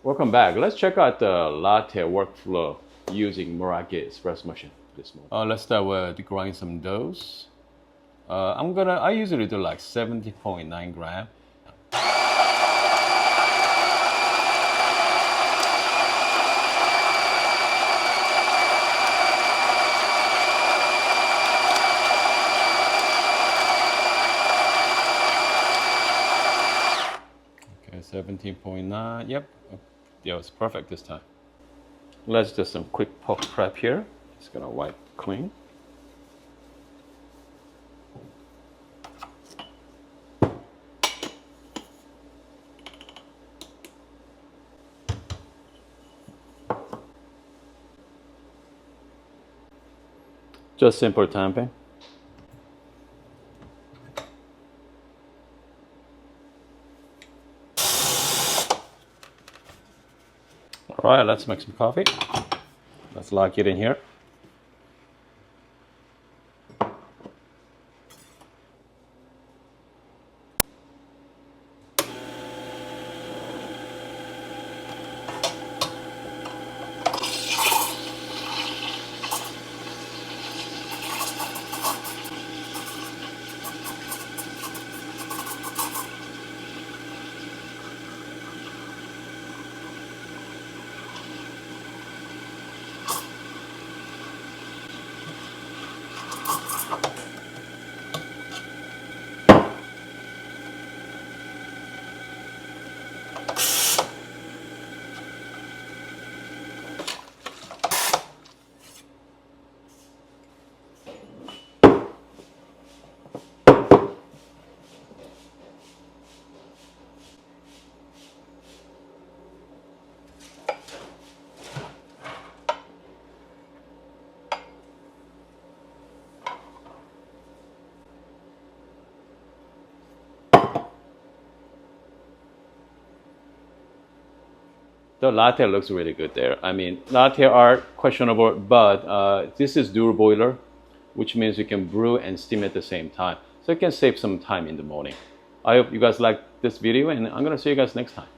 Welcome back. Let's check out the latte workflow using Meraki espresso machine this morning. Let's start with grinding some doughs. I usually do like 70.9 gram. Okay, 17.9. Yep, yeah, it's perfect this time. Let's do some quick puff prep here. Just gonna wipe clean. Just simple tamping. All right, let's make some coffee. Let's lock it in here. The latte looks really good there. I mean, latte are questionable, but this is dual boiler, which means you can brew and steam at the same time. So you can save some time in the morning. I hope you guys like this video, and I'm gonna see you guys next time.